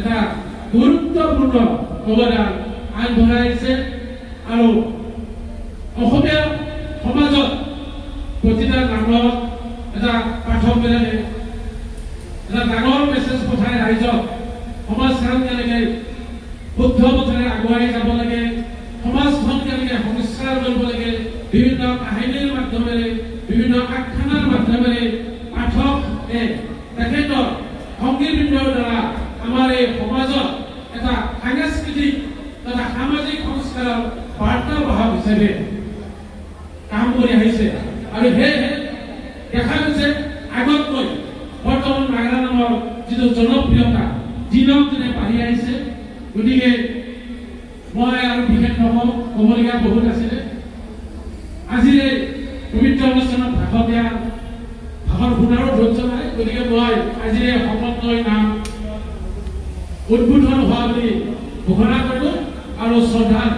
এটা গুৰুত্বপূৰ্ণ অৱদান আগবঢ়াইছে আৰু অসমীয়া সমাজত প্ৰতিটা নামত এটা পাঠকবিলাকে এটা ডাঙৰ মেছেজ পঠাই ৰাইজক সমাজখন কেনেকৈ শুদ্ধ পথেৰে আগুৱাই যাব লাগে, সমাজখন কেনেকৈ সংস্কাৰ কৰিব লাগে, বিভিন্ন কাহিনীৰ মাধ্যমেৰে বিভিন্ন আখ্যানৰ মাধ্যমেৰে পাঠকে তেখেতৰ সংগীবৃন্দৰ দ্বাৰা আমাৰ এই সমাজত এটা সাংস্কৃতিক তথা সামাজিক সংস্কাৰৰ বাৰ্তা বাহক হিচাপে কাম কৰি আহিছে। আৰু সেয়েহে দেখা গৈছে আগতকৈ বৰ্তমান নাগাৰা নামৰ যিটো জনপ্ৰিয়তা দিনক দিনে বাঢ়ি আহিছে। গতিকে মই আৰু বিশেষ নকওঁ, ক'বলগীয়া বহুত আছিলে। আজিৰ এই পবিত্ৰ অনুষ্ঠানত ভাষণ শুনাৰো ধৈৰ্য নাই। গতিকে মই আজিৰ এই সমন্বয় নাম উদ্বোধন হোৱা বুলি ঘোষণা কৰিলোঁ আৰু শ্ৰদ্ধাৰ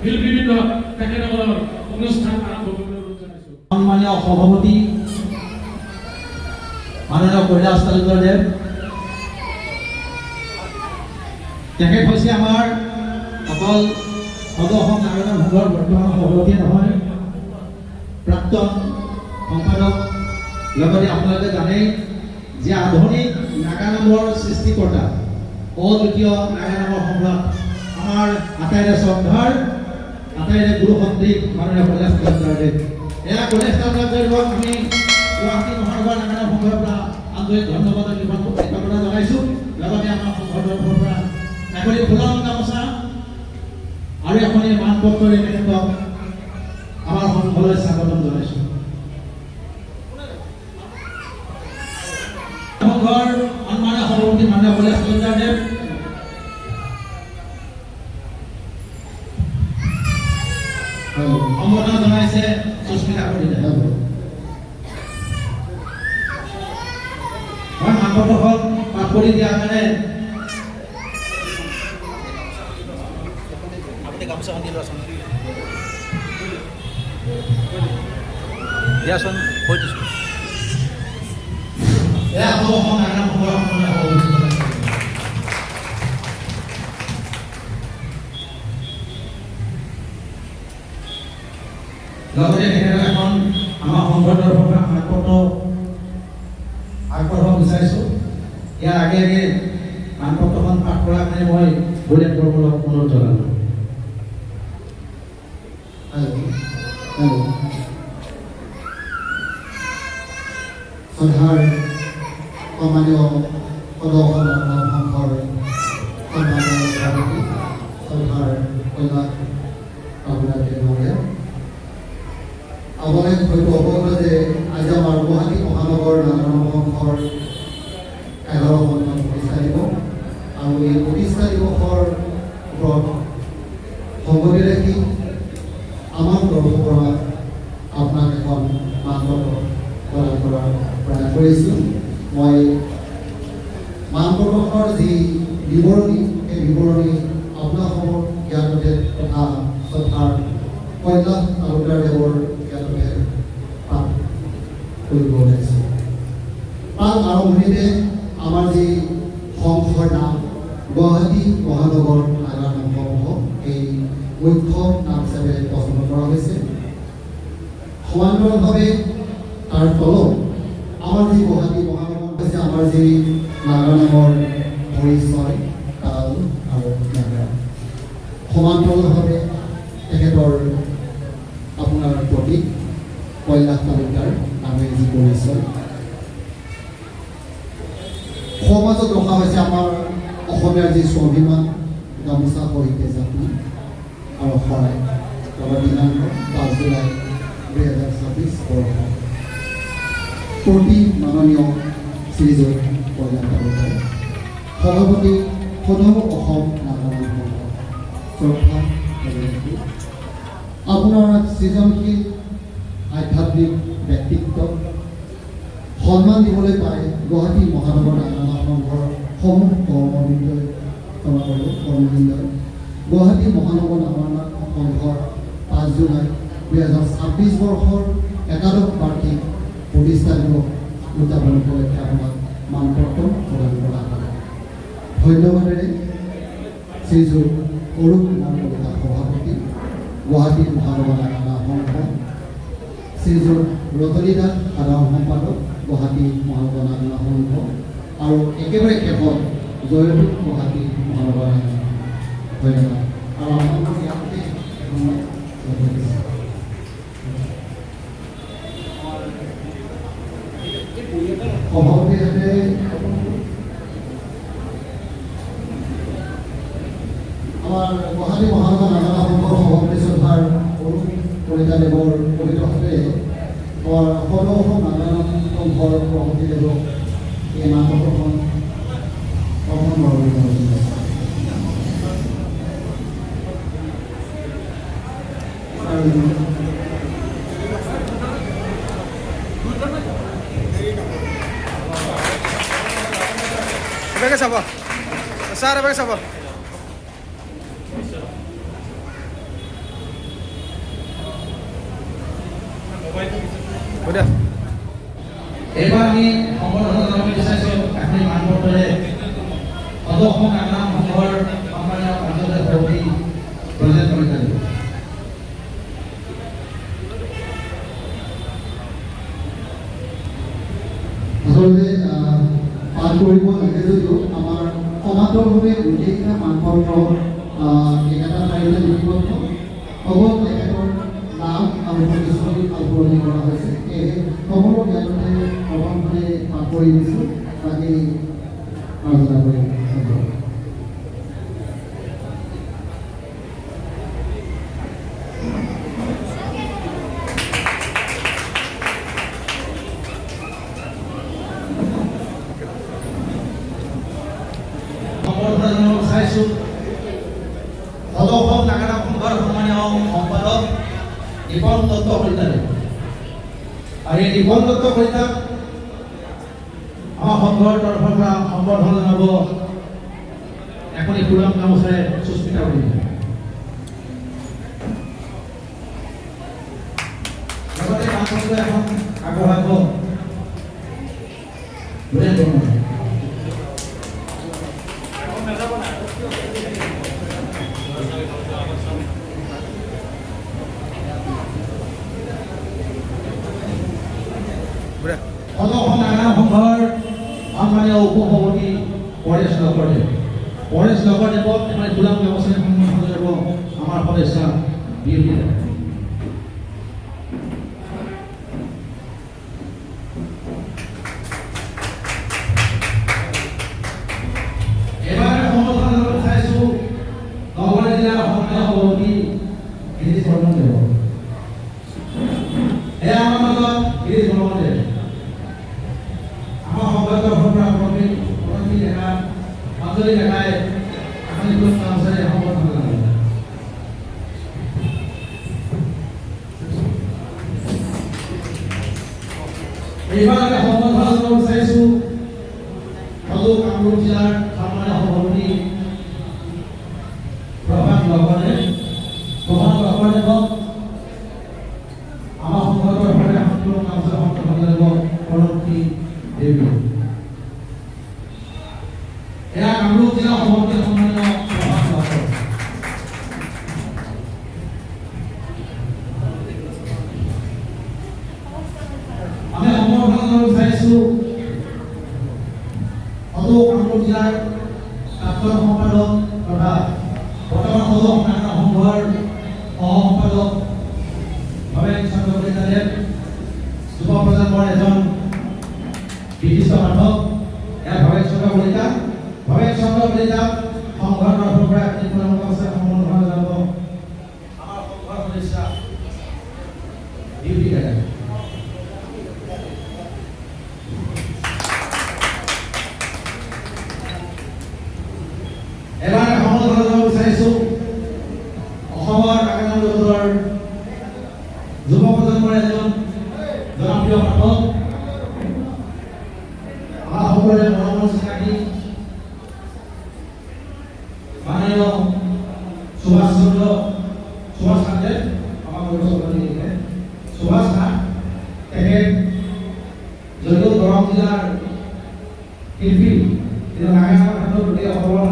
শিল্পীবৃন্দ তেখেতসকলৰ অনুষ্ঠান আৰম্ভ কৰিবলৈ জনাইছোঁ। সন্মানীয় সভাপতি মাননীয় কৈলাশ তালুকদাৰদেৱ, তেখেত হৈছে আমাৰ অকল সদৌ নাগাৰা সংঘৰ বৰ্তমান সভাপতিয়ে নহয়, প্ৰাক্তন সম্পাদক। লগতে আপোনালোকে জানেই যে আধুনিক নাগা নামৰ সৃষ্টিকৰ্তা অদ্বিতীয় নাগা নামৰ সম্ৰাট আমাৰ আটাইৰে শ্ৰদ্ধাৰ আটাইৰে গুৰু সন্দিক মাননীয় কৈলাশ তালুকদাৰদেৱ। এয়া কৈলাশ তালুকদাৰদেৱক আমি গুৱাহাটী মহানগৰ নাগা নাম সংঘৰ পৰা আন্তৰিক ধন্যবাদ কৃতজ্ঞতা জনাইছোঁ। লগতে আমাৰ সংঘৰ তৰফৰ পৰা এখনি ফুলৰ গামোচা আৰু এখনি মানপত্ৰৰে তেখেতক আমাৰ সংঘলৈ স্বাগতম জনাইছোঁ। সংঘৰ সন্মানীয় সভাপতি মাননীয় কৈলাশ তালুকদাৰদেৱ, সম্বৰ্ধনা জনাইছে সুস্মিতা কলিতা। মই মানপত্ৰখন পাঠ কৰি দিয়াৰ কাৰণে দিয়াচোন কৈ দিছোঁ। এয়া হ'ব অসম নাগা সংঘৰ সন্মানীয় সভাপতি। লগতে তেখেতক এখন আমাৰ সংঘৰ তৰফৰ পৰা মানপত্ৰ আগবঢ়াব বিচাৰিছোঁ। ইয়াৰ আগে আগে মানপত্ৰখন পাঠ কৰাৰ কাৰণে মই বুলেট বৰমলক অনুৰোধ জনালোঁ। শ্ৰদ্ধাৰ সন্মানীয় সদৌ নাগাৰা সংঘৰ সন্মানীয় সভাপতি শ্ৰদ্ধাৰ কৈলাশ তালুকদাৰদেৱ মহোদয়, আপোনালোক হয়তো অৱগত যে আজি আমাৰ গুৱাহাটী মহানগৰ নাগাৰা নাম সংঘৰ 11তম প্ৰতিষ্ঠা দিৱস। আৰু এই প্ৰতিষ্ঠা দিৱসৰ ওপৰত সংগতি ৰাখি আমাৰ তৰফৰ পৰা আপোনাক এখন মানপত্ৰ প্ৰদান কৰাৰ প্ৰয়াস কৰিছোঁ। মই মানপত্ৰখনৰ যি বিৱৰণী, সেই বিৱৰণী আপোনালোকৰ জ্ঞানতে তথা শ্ৰদ্ধাৰ কৈলাশ তালুকদাৰদেৱৰ জ্ঞানতে পাঠ কৰিব ওলাইছোঁ। তাৰ আৰম্ভণিতে আমাৰ যি সংঘৰ নাম গুৱাহাটী মহানগৰ নাগাৰা নাম সংঘ, এই মুখ্য নাম হিচাপে পচন্দ কৰা হৈছে। সমান্তৰালভাৱে তাৰ তলত আমাৰ যি গুৱাহাটী মহানগৰ হৈছে আমাৰ যি নাগাৰা নামৰ পৰিচয়, তাল আৰু নাগাৰা। সমান্তৰালভাৱে তেখেতৰ আপোনাৰ প্ৰতীক কৈলাশ তালুকদাৰ নামে যি পৰিচয় সমাজত ৰখা হৈছে আমাৰ অসমীয়াৰ যি স্বাভিমান গামোচা সহিতে জাতি আৰু শৰাই। লগত দিনাংক 5 জুলাই 2026 বৰ্ষ প্ৰতি মাননীয় শ্ৰীযুত কৈলাশ তালুকদাৰ সভাপতি সদৌ অসম নাগাৰা নাম সংঘ, শ্ৰদ্ধা আপোনাৰ সৃজনশীল আধ্যাত্মিক ব্যক্তিত্ব সন্মান দিবলৈ পাই গুৱাহাটী মহানগৰ নাগাৰা নাম সংঘৰ সমূহ কৰ্মবৃন্দই গুৱাহাটী মহানগৰ নাগাৰা নাম সংঘৰ 5 জুলাই 2026 বৰ্ষৰ 11তম বাৰ্ষিক প্ৰতিষ্ঠা দিৱস উদযাপন উপলক্ষে আপোনাক মানপত্ৰ প্ৰদান কৰা হয়। ধন্যবাদেৰে শ্ৰীযুত অৰুণ কুমাৰ কলিতা সভাপতি গুৱাহাটী মহানগৰ নাগাৰা সংঘ, শ্ৰীযুত ৰতনী দাস সাধাৰণ সম্পাদক গুৱাহাটী মহানগৰ নাগাৰা সংঘ আৰু একেবাৰে শেষত জয়দীপ গুৱাহাটী মহানগৰ নাগাৰা। ধন্যবাদ। আৰু আপোনালোকৰ ইয়াতে সভাপতিহঁতে আমাৰ গুৱাহাটী মহানগৰ নাগাৰা সংঘৰ সভাপতি শ্ৰদ্ধাৰ অৰুণ কলিতা দেৱৰ পবিত্ৰ হাতেৰে আমাৰ সদৌ অসম নাগাৰা সংঘৰ সভাপতিদেৱক এই নাটকখন অৰ্পণ কৰিবলৈ এবাৰকে চাব ছাৰ, এবাৰকে চাব। এইবাৰ আমি সম্বৰ্ধনা জনাব বিচাৰিছোঁ কাহিনী মানপত্ৰৰে সদৌ অসম নাগাৰা সংঘৰ সন্মানীয় কাৰ্য্যকাৰী সভাপতি প্ৰজেন কলিতা দেৱ। আচলতে পাঠ কৰিব লাগে যদিও আমাৰ সমান্তৰভাৱে গোটেইকেইটা মানপত্ৰ একেটা ঠাইতে লিপিবদ্ধ অকল তেখেতৰ নাম আৰু প্ৰতিশ্ৰুতি আলোচনী কৰা হৈছে। সেয়েহে সকলো জ্ঞানতে প্ৰথমতে পাঠ কৰি দিছোঁ, বাকী আলোচনা কৰি সম্বৰ্ধনা জনাব বিচাৰিছোঁ সদৌ অসম নাগাৰা সংঘৰ সন্মানীয় সম্পাদক দীপন দত্ত কলিতা দেৱ। আৰু এই দীপন দত্ত কলিতাক আমাৰ সংঘৰ তৰফৰ পৰা সম্বৰ্ধনা জনাব এখনি ফুলাম গামোচাৰে সুস্মিতা কলিতা। লগতে মানপত্ৰ এখন আগবঢ়াব বুৰেন বৰ্মনে। সদৌ অসম নাগাৰা সংঘৰ সন্মানীয় উপসভাপতি পৰেশ লগৰদেৱ। পৰেশ লগৰদেৱক এখনি ফুলাম গামোচাৰে সন্মান জনাব আমাৰ সদস্য বিউটি দেৱ। এবাৰ সম্বৰ্ধনা জনাব বিচাৰিছোঁ নলবাৰী জিলাৰ সন্মানীয় সভাপতি গিৰীশ বৰ্মন দেৱক। এয়া আমাৰ মাজত গিৰীশ বৰ্মন দেৱ। আমাৰ সংবাদ তৰফৰ পৰা প্ৰথমে ডেকা মাজুলী ডেকাই আপুনি কোন গামোচাৰে সম্বৰ্ধনা জনাব। এইবাৰ আমি সম্বৰ্ধনা জনাব বিচাৰিছোঁ সদৌ কামৰূপ জিলাৰ সন্মানীয় সভাপতি প্ৰভাত লগৰদেৱ। প্ৰভাত লগৰদেৱক আমাৰ সংঘৰ তৰফৰে সম্পূৰ্ণ গামোচা সম্বৰ্ধনা জনাব পৰৱৰ্তী দেৱী। এয়া কামৰূপ জিলা সভাপতি সন্মানীয় প্ৰভাত লগৰ। আমি সম্বৰ্ধনা জনাব বিচাৰিছোঁ সদৌ কামৰূপ জিলাৰ প্ৰাক্তন সম্পাদক তথা বৰ্তমান সদৌ অসম নাগাৰা সংঘৰ সহ সম্পাদক ভৱেন চন্দ্ৰ কলিতা দেৱ, যুৱ প্ৰজন্মৰ এজন বিশিষ্ট সাধক। এয়া ভৱেন চন্দ্ৰ কলিতা। ভৱেন চন্দ্ৰ কলিতা সংঘৰ তৰফৰ পৰা সম্বৰ্ধনা জনাব আমাৰ সংঘৰ সদস্য বিউটি দেৱ। এবাৰ সম্বৰ্ধনা জনাব বিচাৰিছোঁ অসমৰ নাগাৰা অঞ্চলৰ যুৱ প্ৰজন্মৰ এজন জনপ্ৰিয় সাধক, আমাৰ সকলোৰে মৰমৰ চিনাকি মাননীয় সুভাষ কান্তে, আমাৰ সুভাষ নাথ। তেখেত যদিও দৰং জিলাৰ শিল্পী, কিন্তু নাগাৰা ভাষাটো গোটেই অসমৰ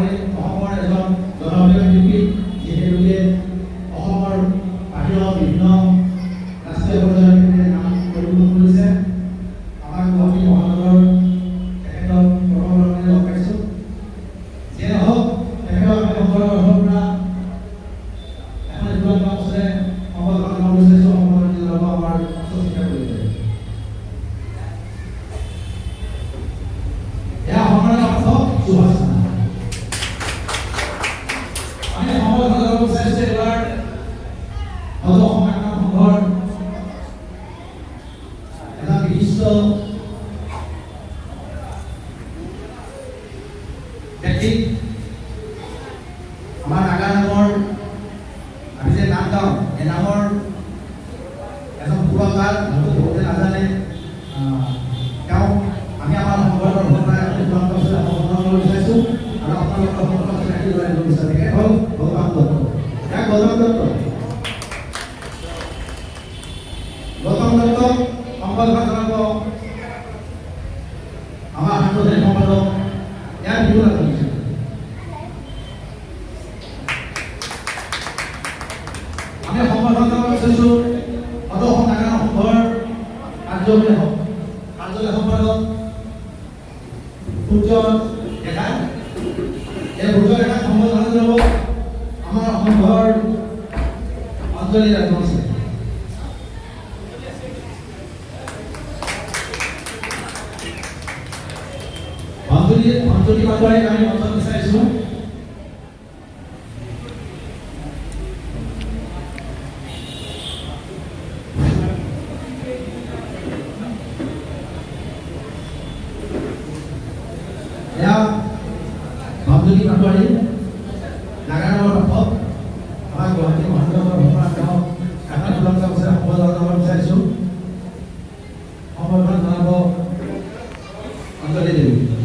সংঘৰ এটা বিশিষ্ট ব্যক্তি আমাৰ নাগা নামৰ আমি যে নাম গাওঁ এই নামৰ এজন পুৰস্কাৰ হয়তো বহুতে নাজানে তেওঁ আমি আমাৰ সংঘৰ তৰফৰ পৰা সম্বোধন বিচাৰিছোঁ আৰু আপোনালোকৰ সন্মুখত ৰাখি লৈ আহিব বিচাৰে হ'ল ভগৱান দত্ত ইয়াক ভগৱান দত্ত গৌতম দত্ত সংবৰ্ধনা জনাব আমাৰ সাংগঠনিক সম্পাদক ইয়াৰ বিহুল আচৰিছে আমি সম্বৰ্ধনা জনাব বিচাৰিছোঁ অসম নাগা সংঘৰ কাৰ্যবাহী সম্পাদক সূৰ্য ডেকা এই সূৰ্য ডেকাক সম্বৰ্ধনা জনাব আমাৰ সংঘৰ অঞ্জলি ৰাজবংশী অঞ্জলি বাগোৱাৰীক আমি মঞ্চত বিচাৰিছোঁ এয়া অঞ্জলি বাগোৱাৰী নাগাৰামৰ বাপক আমাৰ গুৱাহাটী মহানগৰৰ ভ্ৰমণ গাঁও কাটা ফুলন গাঁৱৰ সম্বৰ্ধনা জনাব বিচাৰিছোঁ সম্বৰ্ধনা জনাব অঞ্জলি দেৱী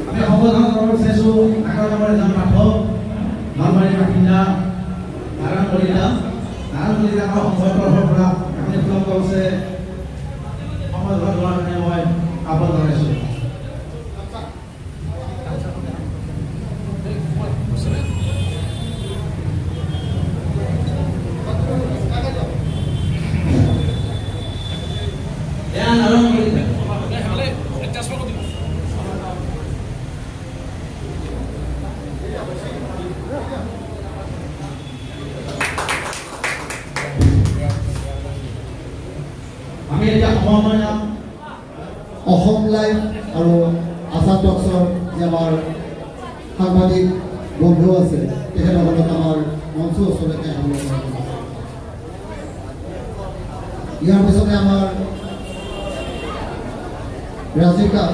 আমি সম্বৰ্ধনা জনাব বিচাৰিছোঁ নাগাৰ নামৰ এজন পাঠক নলবাৰীৰ বাসিন্দা নাৰায়ণ কলিতা আমাৰ সংঘৰ তৰফৰ পৰা আপুনি ফুলন গাঁৱছে সম্বৰ্ধনা জনোৱাৰ কাৰণে মই আহ্বান জনাইছোঁ এয়া নাৰায়ণ কলিতা আমি এতিয়া সময় নাম অসম লাইভ আৰু আসাম টক্সৰ যে আমাৰ সাংবাদিক বন্ধু আছে তেখেতসকলক আমাৰ মঞ্চৰ ওচৰলৈকে আহিব ইয়াৰ পিছতে আমাৰ ৰাজীৱ দাস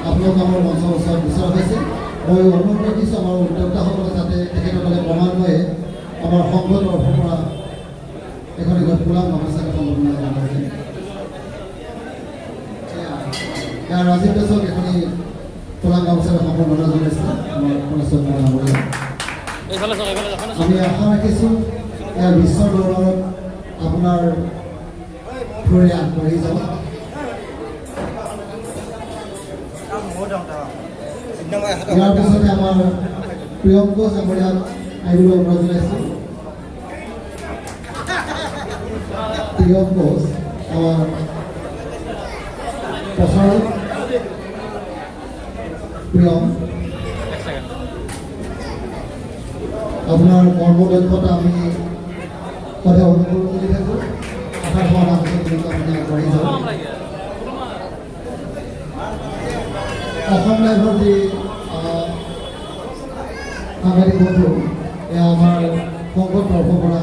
আপোনালোক আমাৰ মঞ্চৰ ওচৰত বিচৰা হৈছে মই অনুৰোধ কৰিছোঁ আমাৰ উদ্যোক্তাসকলে যাতে তেখেতসকলে ক্ৰমান্বয়ে আমাৰ সংঘৰ তৰফৰ পৰা এখন ফুলাম গামোচাক সম্বৰ্ধনা জনাইছে ইয়াৰ ৰাজীৱ দাসক এখনি ফুলাম গামোচাৰে সম্বৰ্ধনা জনাইছে আমাৰ কলেজৰ নাগৰিক আমি আশা ৰাখিছোঁ ইয়াৰ বিশ্বৰ দৰবাৰত আপোনাৰ ফুৰি আগবাঢ়ি যাব ইয়াৰ পিছতে আমাৰ প্ৰিয়ংক চামৰীয়াক আহিবলৈ অনুৰোধ জনাইছোঁ প্ৰিয়ংক আমাৰ প্ৰচাৰক প্ৰিয়ম আপোনাৰ কৰ্মদক্ষতা আমি সদায় অনুভৱ কৰি থাকোঁ আশা হোৱাৰ আগতে আপুনি আগবাঢ়ি যাব অসম লাইভৰ যি সাংবাদিক বন্ধু এয়া আমাৰ সংঘৰ তৰফৰ পৰা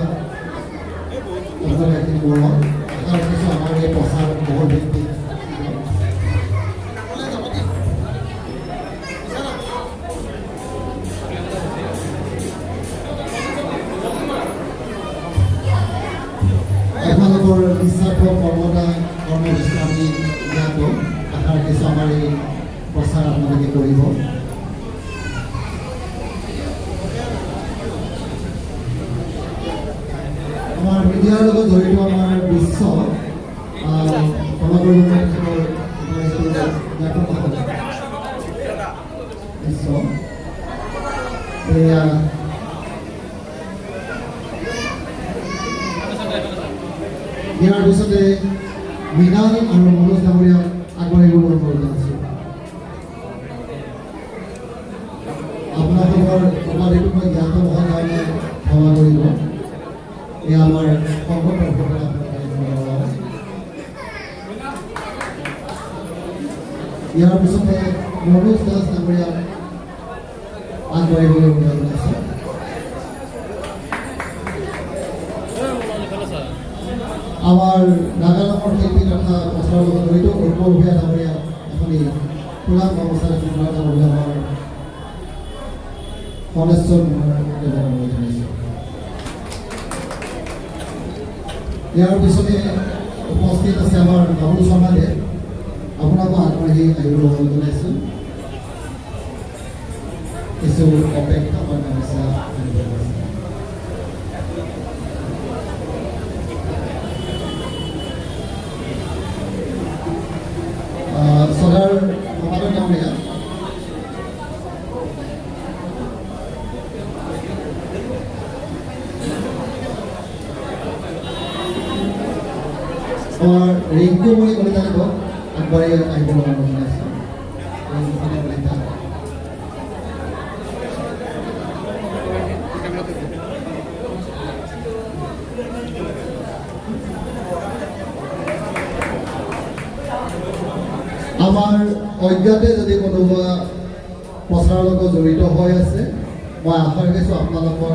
আপোনাৰ এইখিনি গৌৰৱ আশা ৰাখিছোঁ আমাৰ এই প্ৰচাৰ বহু ভিত্তিক আপোনালোকৰ নিস্বাৰ্থ কৰ্মসূচী আমি দিয়াটো আশা ৰাখিছোঁ আমাৰ এই প্ৰচাৰ আপোনালোকে কৰিব আমাৰ মিডিয়াৰ লগত জড়িত আমাৰ বিশ্ব বিশ্ব এয়া ইয়াৰ পিছতে মৃণাল আৰু মনোজ ডাঙৰীয়াক আগবাঢ়িবলৈ অনুৰোধ জনাইছোঁ আপোনালোকৰ উপাধিটো মই জ্ঞাত নোহোৱাৰ কাৰণে ক্ষমা কৰিব এয়া আমাৰ সংঘৰ তৰফৰ পৰা ইয়াৰ পিছতে মনোজ দাস ডাঙৰীয়াক আগবাঢ়িবলৈ অনুৰোধ জনাইছোঁ। আমাৰ নাগালেণ্ডৰ শিল্পী তথা প্ৰচাৰৰ লগত জড়িত উত্তৰ ভূঞা ডাঙৰীয়া এখনি পুৰাণ কৰ্মচাৰী পুৰাণ ডাঙৰীয়া আমাৰ ফণেশ্বৰ দেৱক অনুৰোধ জনাইছোঁ। ইয়াৰ পিছতে উপস্থিত আছে আমাৰ বাবুল শৰ্মা দেৱ, আপোনাকো আগবাঢ়ি আহিবলৈ অনুৰোধ জনাইছোঁ। কিছু অপেক্ষা কৰা সমস্যা চলাৰ সমাজৰ ডাঙৰীয়া আমাৰ ৰিংকুমণি কলিতা দেৱক আগবাঢ়ি আহিবলৈ অনুৰোধ জনাইছোঁ। ৰিংকুমণি কলিতা আমাৰ অজ্ঞাতে যদি কোনোবা প্ৰচাৰৰ লগত জড়িত হৈ আছে, মই আশা ৰাখিছোঁ আপোনালোকৰ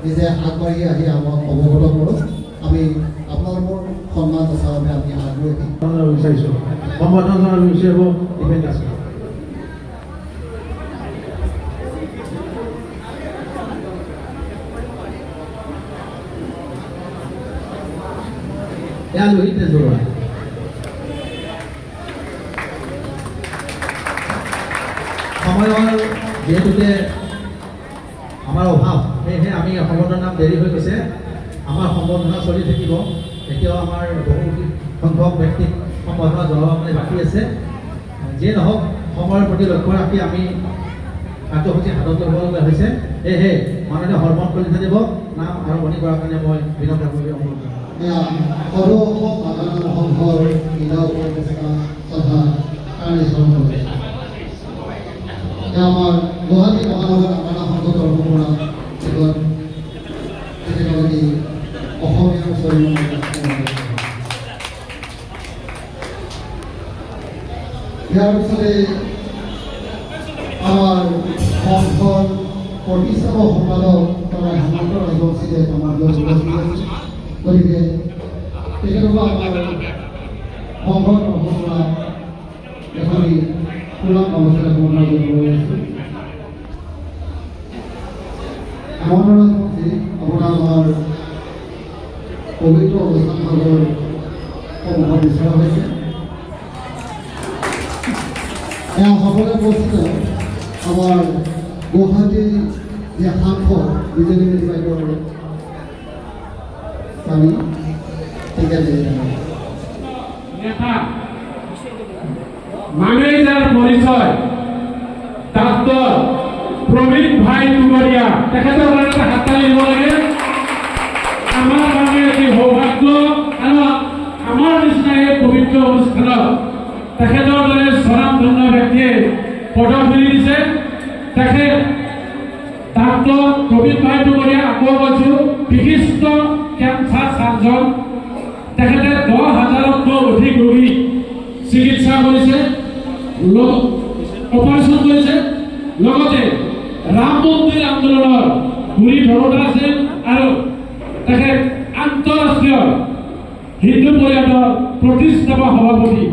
নিজে আগবাঢ়ি আহি আমাক অৱগত কৰক। আমি আপোনালোকৰ সন্মান বচাৰ বাবে আমি আগ্ৰহী বিচাৰিছোঁ সম্বৰ্ধনা বিচাৰিব ইভেণ্ট আছে। এয়া লোহিত বেজবৰুৱা। সময়ৰ যিহেতুকে আমাৰ অভাৱ, সেয়েহে আমি সম্বৰ্ধনা দেৰি হৈ গৈছে। আমাৰ সম্বৰ্ধনা চলি থাকিব। এতিয়াও আমাৰ বহু সংখ্যক ব্যক্তিক সম্বৰ্ধনা জনাব বাকী আছে। যিয়ে নহওক সময়ৰ প্ৰতি লক্ষ্য ৰাখি আমি কাৰ্যসূচী হাতত ল'বলগীয়া হৈছে। সেয়েহে মাননীয় হৰমন কলিতা দেৱক নাম আৰম্ভণি কৰাৰ কাৰণে মই বিনম্ৰভাৱে অনুৰোধ জনাওঁ। সৰু অসম নাগালেণ্ড সংঘৰ ক্ৰীড়া উপদেষ্টা তথা কাৰ্যচৰণ আমাৰ গুৱাহাটী মহানগৰ নাগালেণ্ড সংঘ তৰফৰ পৰা এজন তেখেতসকলে অসমীয়া মুছলমান ইয়াৰ পিছতে আমাৰ সংঘৰ প্ৰতিষ্ঠাপক সম্পাদক তথা হেমন্ত ৰাজবংশীয়ে আমাৰ উপস্থিত আছে। গতিকে তেখেতসকল আমাৰ সংঘৰ তৰফৰ পৰা এখনি পুৰাণ কৰ্মচাৰী আপোনাৰ জনাই আছোঁ। হেমন্ত ৰাজবংশী আপোনাৰ আমাৰ পবিত্ৰ অনুষ্ঠানভাগৰ সন্মুখত বিচৰা হৈছে। এয়া সকলোৱে উপস্থিত আমাৰ গুৱাহাটীৰ যি সাংসদ বিজেপি নিৰ্বাচনৰ স্বামী নেতা মানে যাৰ পৰিচয় ডাক্তৰ প্ৰবীণ ভাই টুমৰীয়া, তেখেতৰ কাৰণে হাততালি দিব লাগে। আমাৰ কাৰণে এটি সৌভাগ্য আৰু আমাৰ নিচিনা এই পবিত্ৰ অনুষ্ঠানত তেখেতৰ দৰে স্বনামধন্য ব্যক্তিয়ে পদধূলি দিছে। তেখেত ডাক্তৰ প্ৰবীণ ভাই টুমৰীয়া, আকৌ কৈছোঁ, বিশিষ্ট কেঞ্চাৰ চাৰ্জন। তেখেতে 10,000তকৈ অধিক ৰোগী চিকিৎসা কৰিছে, অপাৰেশ্যন কৰিছে। লগতে ৰাম মন্দিৰ আন্দোলনৰ গুৰি ধৰোঁতা আছিল আৰু তেখেত আন্তঃৰাষ্ট্ৰীয় হিন্দু পৰিষদৰ প্ৰতিষ্ঠাপক সভাপতি।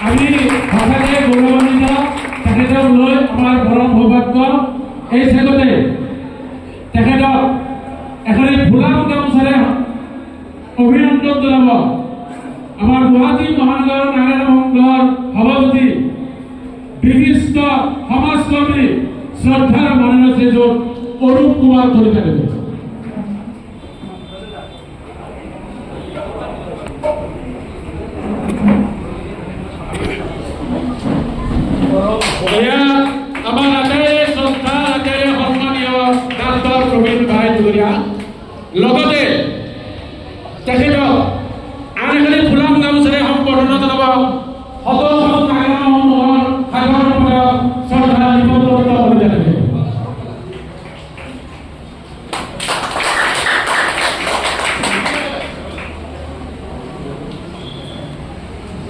আমি সঁচাকৈ গৌৰৱান্বিত তেখেতক লৈ। আমাৰ পৰম সৌভাগ্য। এই চেগতে তেখেতক এখনি ফুলাম গামোচাৰে অভিনন্দন জনাব আমাৰ গুৱাহাটী মহানগৰ নাগালেণ্ড সংঘৰ সভাপতি, বিশিষ্ট সমাজকৰ্মী, শ্ৰদ্ধাৰ মাননীয় শ্ৰীযুত অৰূপ কুমাৰ কলিতা দেৱে। আমাৰ আচাৰ্য শ্ৰদ্ধা আচাৰ্য সন্মানীয় ডাক্তৰ প্ৰবীণ ভাই টুমৰীয়া, লগতে তেখেতক আন এখনি ফুলাম গামোচাৰে সম্বৰ্ধনা জনাব সদৌ নাগালেণ্ড সংঘৰ সাধাৰণ সম্পাদক শ্ৰদ্ধা নিপন্ত কলিতা দেৱে।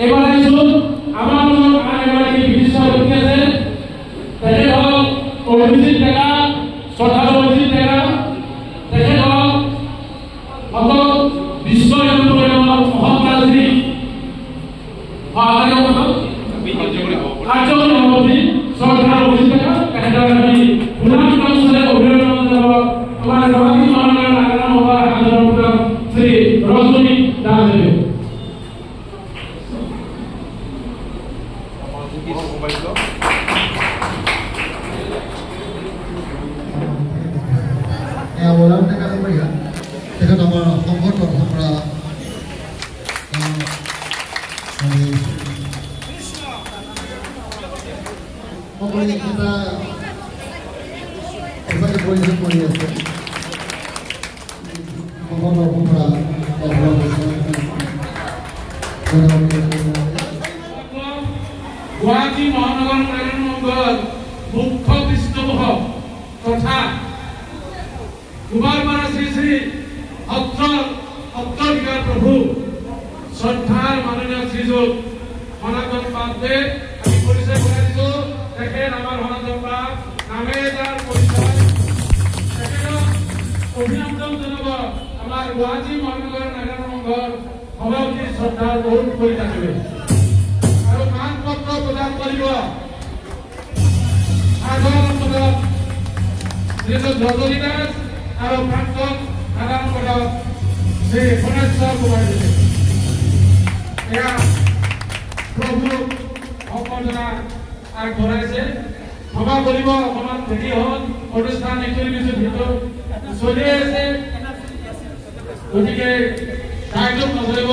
এবাৰ আসুন আমাৰ আন এগৰাকী বিশিষ্ট ব্যক্তি আছে, তেখেত হ'ল অভিজিৎ ডেকা। শ্ৰদ্ধাৱতী ডেকা তেখেতক অকল বিশ্ব হিন্দু পৰিষদৰ অসম ৰাজনীতি কাৰ্যকৰী সভাপতি শ্ৰদ্ধাৱতী ডেকা তেখেতক আমি পুনৰ অভিনন্দন জনাব আমাৰ গুৱাহাটী মহানগৰ নাগৰিক সভাৰ সাধাৰণ শ্ৰী ৰজনী দাসদেৱে। ওলাম টেকা ডাঙৰীয়া তেখেত আমাৰ সংঘৰ তৰফৰ পৰা সকলোৱে এটা সঁচাকৈ পৰিধান কৰি আছে সংঘৰ তৰফৰ পৰা গুৱাহাটী মহানগৰ নাগৰিক সংঘৰ মুখ্য পৃষ্ঠপোষক তথা কুমাৰপাৰা শ্ৰী শ্ৰী সত্ৰবিকাৰ প্ৰভু শ্ৰদ্ধাৰ মাননীয় শ্ৰীযুত সনাতন বাপদেৱ আমি পৰিচয় কৰাই দিছোঁ। তেখেত আমাৰ সনাতন বাপ নামে তাৰ পৰিচয় তেখেতক অভিনন্দন জনাব আমাৰ গুৱাহাটী মহানগৰ নাগৰিক সংঘৰ সভাপতি শ্ৰদ্ধাৰ বহুত কৰি থাকিব আৰু মান পত্ৰ প্ৰদান কৰিব সাধাৰণ সম্পাদক শ্ৰীযুত ৰজনী দাস আৰু প্ৰাক্তন সাধাৰণ সম্পাদক শ্ৰী গণেশ্বৰ কুমাৰ দেৱে। এয়া প্ৰভুক সম্বৰ্ধনা আগবঢ়াইছে। সভা কৰিব অকণমান দেৰি হ'ল, অনুষ্ঠান একচুৱেলি ভিতৰত চলি আছে, গতিকে টাইমটো নধৰিব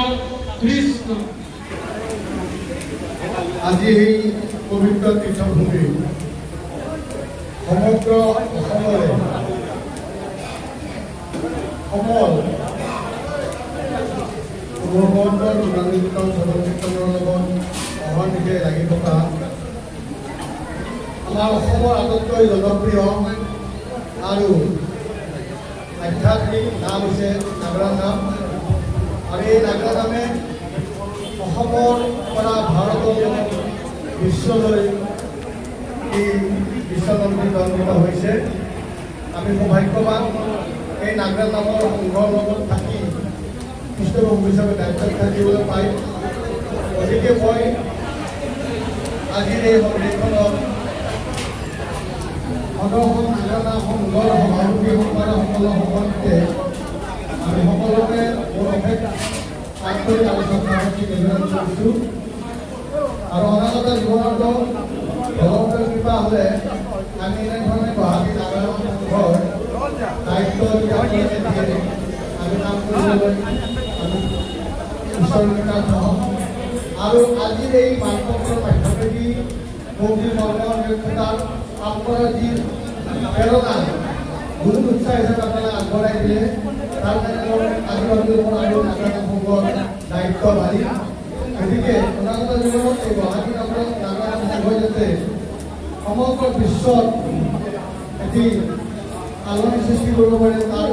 প্লিজ। আজি এই পবিত্ৰ তীৰ্থভূমি সমগ্ৰ অসমৰে সমল ব্ৰহ্মণ্ডৰ গুণান্বিত চলচ্চিত্ৰৰ লগত অহৰ্নিশে লাগি থকা আমাৰ অসমৰ আটাইতকৈ জনপ্ৰিয় আৰু আধ্যাত্মিক নাম হৈছে নাগৰা নাম। আৰু এই নাগৰা নামে অসমৰ পৰা ভাৰতৰ বিশ্বলৈ এই বিশ্বনন্দিত হৈছে। আমি সৌভাগ্যৱান এই নাগৰা নামৰ সংঘৰ লগত থাকি পৃষ্ঠপোষক হিচাপে দায়িত্বত থাকিবলৈ পাই। গতিকে মই আজিৰ এই সন্ধিখনত সদৌ নাগৰা সংঘৰ সভাপতিসকলৰ সমাজতে আমি সকলোকে মোৰ অশেষ আন্তৰিক আলোচনা নিবেদন কৰিছোঁ। আৰু অনাগত জীৱনতো ভগৱন্তৰ কৃপা হ'লে আমি এনেধৰণে গুৱাহাটী নাগৰা সংঘৰ দায়িত্ব আমি কাম কৰিবলৈ আমি ঈশ্বৰকৃতাৰ্থ হ'ম। আৰু আজিৰ এই মানপত্ৰৰ মাধ্যমেদি মৌখিক মৰ্মনিৰক্ষতাৰ কাম কৰাৰ যি প্ৰেৰণা বহুত উৎসাহ হিচাপে আপোনালোকে আগবঢ়াই দিলে, তাৰ কাৰণে মই আজি আৰু নাগৰা সংঘৰ দায়িত্ব বাঢ়ি। গতিকে অনাগত জীৱনত এই গুৱাহাটী নাগৰা সংঘই যাতে সমগ্ৰ বিশ্বত এটি আলোড়ন সৃষ্টি কৰিব পাৰে তাৰ